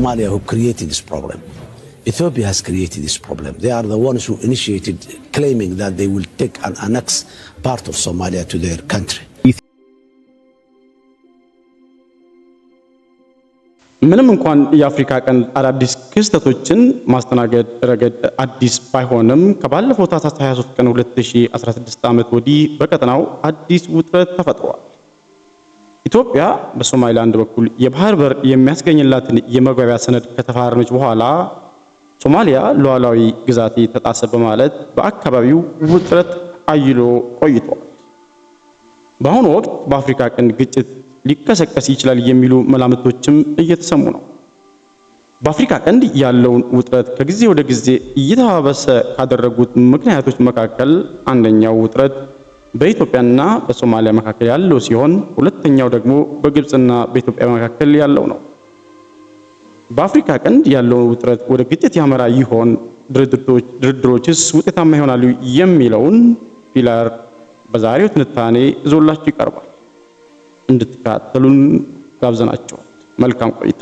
Somalia who created this problem. Ethiopia has created this problem. They are the ones who initiated claiming that they will take and annex part of Somalia to their country. ምንም እንኳን የአፍሪካ ቀንድ አዳዲስ ክስተቶችን ማስተናገድ ረገድ አዲስ ባይሆንም ከባለፈው ታህሳስ 23 ቀን 2016 ዓመት ወዲህ በቀጠናው አዲስ ውጥረት ተፈጥሯል። ኢትዮጵያ በሶማሊላንድ በኩል የባህር በር የሚያስገኝላትን የመግባቢያ ሰነድ ከተፈራረመች በኋላ ሶማሊያ ሉዓላዊ ግዛቴ ተጣሰ በማለት በአካባቢው ውጥረት አይሎ ቆይቷል። በአሁኑ ወቅት በአፍሪካ ቀንድ ግጭት ሊከሰከስ ይችላል የሚሉ መላምቶችም እየተሰሙ ነው። በአፍሪካ ቀንድ ያለውን ውጥረት ከጊዜ ወደ ጊዜ እየተባባሰ ካደረጉት ምክንያቶች መካከል አንደኛው ውጥረት በኢትዮጵያና በሶማሊያ መካከል ያለው ሲሆን ሁለተኛው ደግሞ በግብጽና በኢትዮጵያ መካከል ያለው ነው። በአፍሪካ ቀንድ ያለውን ውጥረት ወደ ግጭት ያመራ ይሆን? ድርድሮችስ ውጤታማ ይሆናሉ የሚለውን ፒላር በዛሬው ትንታኔ ይዞላችሁ ይቀርባል። እንድትከታተሉን ጋብዘናችኋል። መልካም ቆይታ።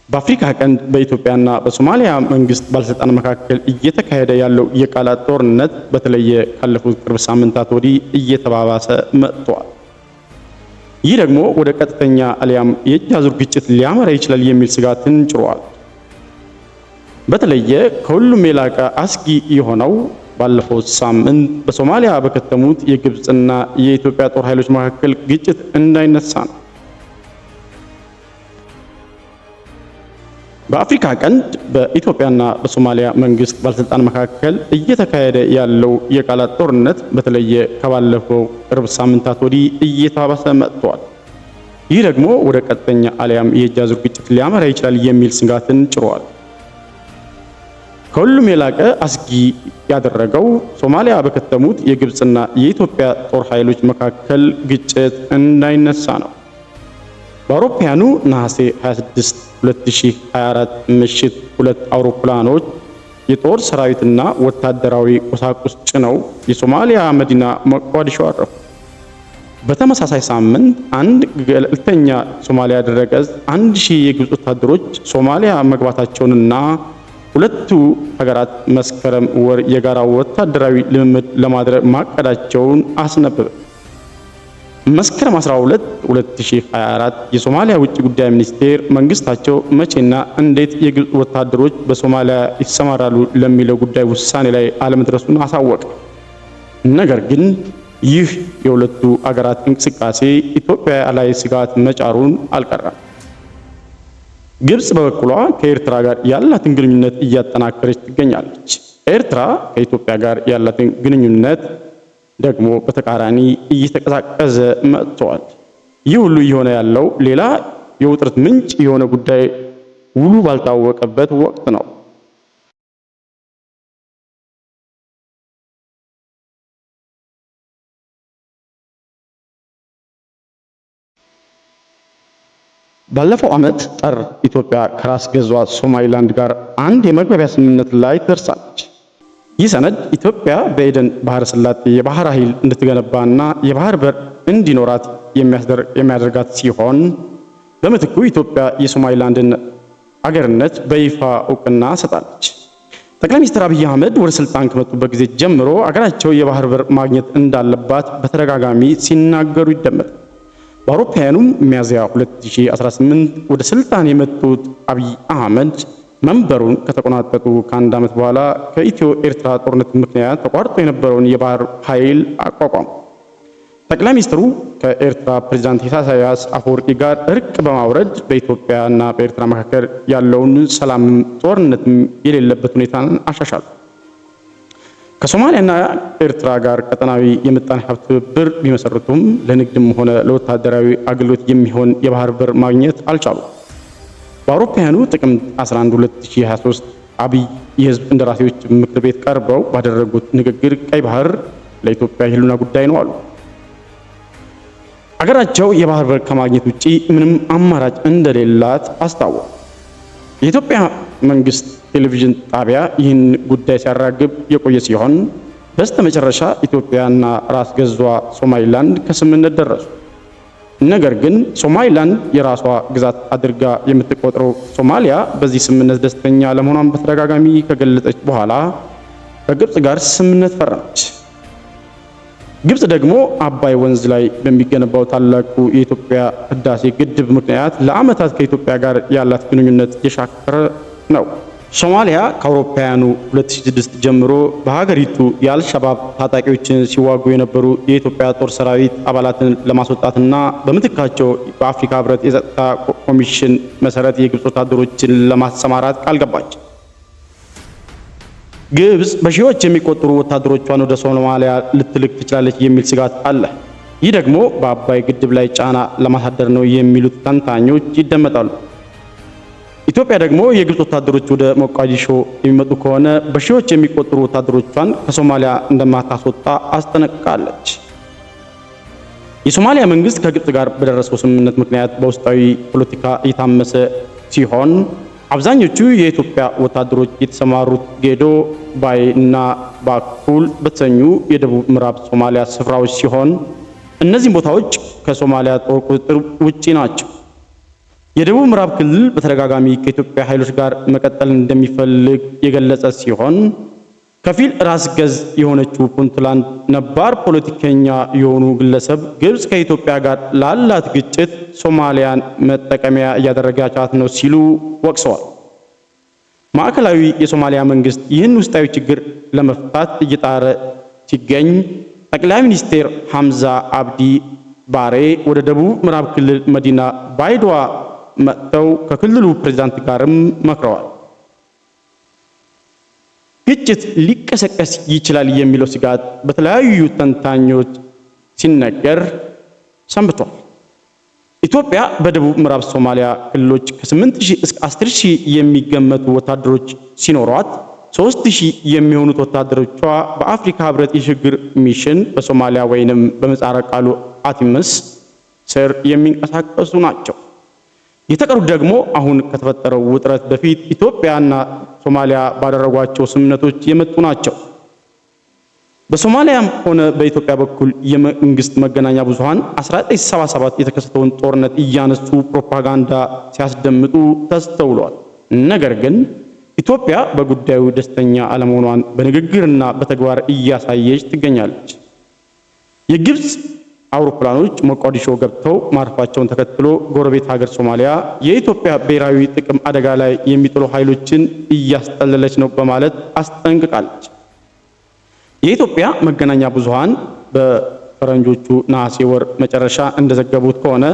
በአፍሪካ ቀንድ በኢትዮጵያና በሶማሊያ መንግስት ባለስልጣናት መካከል እየተካሄደ ያለው የቃላት ጦርነት በተለየ ካለፉት ቅርብ ሳምንታት ወዲህ እየተባባሰ መጥቷል። ይህ ደግሞ ወደ ቀጥተኛ አሊያም የእጅ አዙር ግጭት ሊያመራ ይችላል የሚል ስጋትን ጭሯል። በተለየ ከሁሉም የላቀ አስጊ የሆነው ባለፈው ሳምንት በሶማሊያ በከተሙት የግብጽና የኢትዮጵያ ጦር ኃይሎች መካከል ግጭት እንዳይነሳ ነው። በአፍሪካ ቀንድ በኢትዮጵያና በሶማሊያ መንግስት ባለስልጣናት መካከል እየተካሄደ ያለው የቃላት ጦርነት በተለየ ከባለፈው ቅርብ ሳምንታት ወዲህ እየተባባሰ መጥቷል። ይህ ደግሞ ወደ ቀጥተኛ አሊያም የእጅ አዙር ግጭት ሊያመራ ይችላል የሚል ስጋትን ጭሯል። ከሁሉም የላቀ አስጊ ያደረገው ሶማሊያ በከተሙት የግብጽና የኢትዮጵያ ጦር ኃይሎች መካከል ግጭት እንዳይነሳ ነው። በአውሮፓውያኑ ነሐሴ 26 2024 ምሽት ሁለት አውሮፕላኖች የጦር ሰራዊትና ወታደራዊ ቁሳቁስ ጭነው የሶማሊያ መዲና ሞቃዲሾ አረፉ። በተመሳሳይ ሳምንት አንድ ገለልተኛ ሶማሊያ ድረገጽ 1000 የግብጽ ወታደሮች ሶማሊያ መግባታቸውንና ሁለቱ ሀገራት መስከረም ወር የጋራ ወታደራዊ ልምምድ ለማድረግ ማቀዳቸውን አስነበበ። መስከረም 12 2024 የሶማሊያ ውጭ ጉዳይ ሚኒስቴር መንግስታቸው መቼና እንዴት የግብጽ ወታደሮች በሶማሊያ ይሰማራሉ ለሚለው ጉዳይ ውሳኔ ላይ አለመድረሱን አሳወቀ። ነገር ግን ይህ የሁለቱ ሀገራት እንቅስቃሴ ኢትዮጵያ ላይ ስጋት መጫሩን አልቀረም። ግብጽ በበኩሏ ከኤርትራ ጋር ያላትን ግንኙነት እያጠናከረች ትገኛለች። ኤርትራ ከኢትዮጵያ ጋር ያላትን ግንኙነት ደግሞ በተቃራኒ እየተቀዛቀዘ መጥቷል። ይህ ሁሉ እየሆነ ያለው ሌላ የውጥረት ምንጭ የሆነ ጉዳይ ውሉ ባልታወቀበት ወቅት ነው። ባለፈው ዓመት ጥር ኢትዮጵያ ከራስ ገዟ ሶማሊላንድ ጋር አንድ የመግባቢያ ስምምነት ላይ ደርሳለች። ይህ ሰነድ ኢትዮጵያ በኤደን ባህረ ሰላጤ የባህር ኃይል እንድትገነባና የባህር በር እንዲኖራት የሚያደርጋት ሲሆን በምትኩ ኢትዮጵያ የሶማሊላንድን አገርነት በይፋ እውቅና ሰጣለች። ጠቅላይ ሚኒስትር አብይ አህመድ ወደ ስልጣን ከመጡበት ጊዜ ጀምሮ አገራቸው የባህር በር ማግኘት እንዳለባት በተደጋጋሚ ሲናገሩ ይደመጣል። በአውሮፓውያኑ ሚያዝያ 2018 ወደ ስልጣን የመጡት አብይ አህመድ መንበሩን ከተቆናጠጡ ከአንድ ዓመት በኋላ ከኢትዮ ኤርትራ ጦርነት ምክንያት ተቋርጦ የነበረውን የባህር ኃይል አቋቋሙ። ጠቅላይ ሚኒስትሩ ከኤርትራ ፕሬዝዳንት ኢሳያስ አፈወርቂ ጋር እርቅ በማውረድ በኢትዮጵያና በኤርትራ መካከል ያለውን ሰላም ጦርነትም የሌለበት ሁኔታን አሻሻሉ። ከሶማሊያና ኤርትራ ጋር ቀጠናዊ የምጣኔ ሀብት ትብብር ቢመሰርቱም ለንግድም ሆነ ለወታደራዊ አገልግሎት የሚሆን የባህር በር ማግኘት አልቻሉም። በአውሮፓውያኑ ጥቅምት 11 2023 አብይ የህዝብ እንደራሴዎች ምክር ቤት ቀርበው ባደረጉት ንግግር ቀይ ባህር ለኢትዮጵያ የህልውና ጉዳይ ነው አሉ። አገራቸው የባህር በር ከማግኘት ውጪ ምንም አማራጭ እንደሌላት አስታወቁ። የኢትዮጵያ መንግስት ቴሌቪዥን ጣቢያ ይህን ጉዳይ ሲያራግብ የቆየ ሲሆን በስተመጨረሻ ኢትዮጵያና ራስ ገዟ ሶማሊላንድ ከስምምነት ደረሱ። ነገር ግን ሶማሊላንድ የራሷ ግዛት አድርጋ የምትቆጥረው ሶማሊያ በዚህ ስምምነት ደስተኛ ለመሆኗን በተደጋጋሚ ከገለጸች በኋላ ከግብጽ ጋር ስምምነት ፈረመች። ግብጽ ደግሞ አባይ ወንዝ ላይ በሚገነባው ታላቁ የኢትዮጵያ ህዳሴ ግድብ ምክንያት ለዓመታት ከኢትዮጵያ ጋር ያላት ግንኙነት የሻከረ ነው። ሶማሊያ ከአውሮፓውያኑ 2006 ጀምሮ በሀገሪቱ የአልሸባብ ታጣቂዎችን ሲዋጉ የነበሩ የኢትዮጵያ ጦር ሰራዊት አባላትን ለማስወጣትና በምትካቸው በአፍሪካ ህብረት የጸጥታ ኮሚሽን መሰረት የግብጽ ወታደሮችን ለማሰማራት ቃል ገባች። ግብጽ በሺዎች የሚቆጠሩ ወታደሮቿን ወደ ሶማሊያ ልትልክ ትችላለች የሚል ስጋት አለ። ይህ ደግሞ በአባይ ግድብ ላይ ጫና ለማሳደር ነው የሚሉት ተንታኞች ይደመጣሉ። ኢትዮጵያ ደግሞ የግብጽ ወታደሮች ወደ ሞቃዲሾ የሚመጡ ከሆነ በሺዎች የሚቆጠሩ ወታደሮቿን ከሶማሊያ እንደማታስወጣ አስጠነቅቃለች። የሶማሊያ መንግስት ከግብጽ ጋር በደረሰው ስምምነት ምክንያት በውስጣዊ ፖለቲካ እየታመሰ ሲሆን አብዛኞቹ የኢትዮጵያ ወታደሮች የተሰማሩት ጌዶ፣ ባይ እና ባኩል በተሰኙ የደቡብ ምዕራብ ሶማሊያ ስፍራዎች ሲሆን እነዚህ ቦታዎች ከሶማሊያ ጦር ቁጥጥር ውጪ ናቸው። የደቡብ ምዕራብ ክልል በተደጋጋሚ ከኢትዮጵያ ኃይሎች ጋር መቀጠል እንደሚፈልግ የገለጸ ሲሆን ከፊል ራስ ገዝ የሆነችው ፑንትላንድ ነባር ፖለቲከኛ የሆኑ ግለሰብ ግብጽ ከኢትዮጵያ ጋር ላላት ግጭት ሶማሊያን መጠቀሚያ እያደረጋቻት ነው ሲሉ ወቅሰዋል። ማዕከላዊ የሶማሊያ መንግስት ይህን ውስጣዊ ችግር ለመፍታት እየጣረ ሲገኝ ጠቅላይ ሚኒስትር ሐምዛ አብዲ ባሬ ወደ ደቡብ ምዕራብ ክልል መዲና ባይዶዋ መጥተው ከክልሉ ፕሬዝዳንት ጋርም መክረዋል። ግጭት ሊቀሰቀስ ይችላል የሚለው ስጋት በተለያዩ ተንታኞች ሲነገር ሰንብቷል። ኢትዮጵያ በደቡብ ምዕራብ ሶማሊያ ክልሎች ከ8000 እስከ 10000 የሚገመቱ ወታደሮች ሲኖሯት 3000 የሚሆኑት ወታደሮቿ በአፍሪካ ህብረት የሽግግር ሚሽን በሶማሊያ ወይንም በምህጻረ ቃሉ አቲምስ ስር የሚንቀሳቀሱ ናቸው። የተቀሩት ደግሞ አሁን ከተፈጠረው ውጥረት በፊት ኢትዮጵያና ሶማሊያ ባደረጓቸው ስምምነቶች የመጡ ናቸው። በሶማሊያም ሆነ በኢትዮጵያ በኩል የመንግስት መገናኛ ብዙሃን 1977 የተከሰተውን ጦርነት እያነሱ ፕሮፓጋንዳ ሲያስደምጡ ተስተውሏል። ነገር ግን ኢትዮጵያ በጉዳዩ ደስተኛ አለመሆኗን በንግግርና በተግባር እያሳየች ትገኛለች። የግብጽ አውሮፕላኖች ሞቃዲሾ ገብተው ማረፋቸውን ተከትሎ ጎረቤት ሀገር ሶማሊያ የኢትዮጵያ ብሔራዊ ጥቅም አደጋ ላይ የሚጥሉ ኃይሎችን እያስጠለለች ነው በማለት አስጠንቅቃለች። የኢትዮጵያ መገናኛ ብዙሃን በፈረንጆቹ ነሐሴ ወር መጨረሻ እንደዘገቡት ከሆነ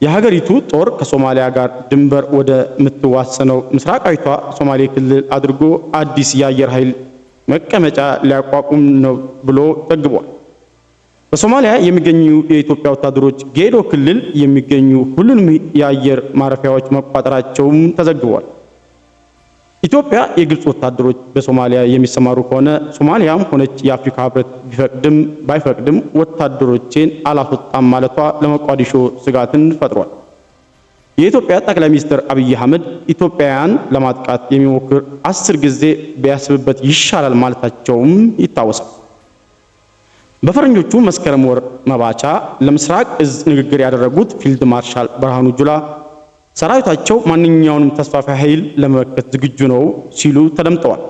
የሀገሪቱ ጦር ከሶማሊያ ጋር ድንበር ወደ ምትዋሰነው ምስራቃዊቷ ሶማሌ ክልል አድርጎ አዲስ የአየር ኃይል መቀመጫ ሊያቋቁም ነው ብሎ ዘግቧል። በሶማሊያ የሚገኙ የኢትዮጵያ ወታደሮች ጌዶ ክልል የሚገኙ ሁሉንም የአየር ማረፊያዎች መቋጠራቸውም ተዘግቧል። ኢትዮጵያ የግብጽ ወታደሮች በሶማሊያ የሚሰማሩ ከሆነ ሶማሊያም ሆነች የአፍሪካ ህብረት ቢፈቅድም ባይፈቅድም ወታደሮችን አላስወጣም ማለቷ ለሞቃዲሾ ስጋትን ፈጥሯል። የኢትዮጵያ ጠቅላይ ሚኒስትር አብይ አህመድ ኢትዮጵያውያን ለማጥቃት የሚሞክር 10 ጊዜ ቢያስብበት ይሻላል ማለታቸውም ይታወሳል። በፈረንጆቹ መስከረም ወር መባቻ ለምስራቅ እዝ ንግግር ያደረጉት ፊልድ ማርሻል ብርሃኑ ጁላ ሰራዊታቸው ማንኛውንም ተስፋፊ ኃይል ለመመከት ዝግጁ ነው ሲሉ ተደምጠዋል።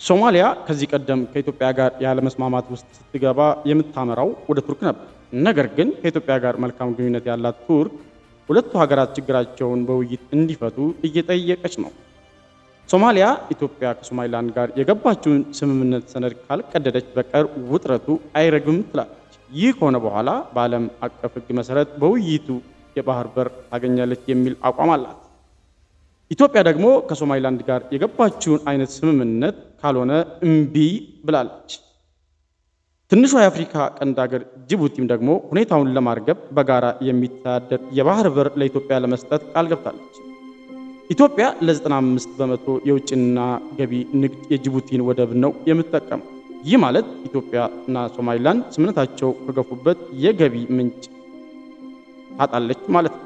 ሶማሊያ ከዚህ ቀደም ከኢትዮጵያ ጋር ያለ መስማማት ውስጥ ስትገባ የምታመራው ወደ ቱርክ ነበር። ነገር ግን ከኢትዮጵያ ጋር መልካም ግንኙነት ያላት ቱርክ ሁለቱ ሀገራት ችግራቸውን በውይይት እንዲፈቱ እየጠየቀች ነው። ሶማሊያ ኢትዮጵያ ከሶማሊላንድ ጋር የገባችውን ስምምነት ሰነድ ካልቀደደች በቀር ውጥረቱ አይረግም ትላለች። ይህ ከሆነ በኋላ በዓለም አቀፍ ሕግ መሰረት በውይይቱ የባህር በር ታገኛለች የሚል አቋም አላት። ኢትዮጵያ ደግሞ ከሶማሊላንድ ጋር የገባችውን አይነት ስምምነት ካልሆነ እምቢ ብላለች። ትንሿ የአፍሪካ ቀንድ ሀገር ጅቡቲም ደግሞ ሁኔታውን ለማርገብ በጋራ የሚተዳደር የባህር በር ለኢትዮጵያ ለመስጠት ቃል ገብታለች። ኢትዮጵያ ለ95 በመቶ የውጭና ገቢ ንግድ የጅቡቲን ወደብ ነው የምትጠቀመው። ይህ ማለት ኢትዮጵያ እና ሶማሊላንድ ስምምነታቸው ከገፉበት የገቢ ምንጭ ታጣለች ማለት ነው።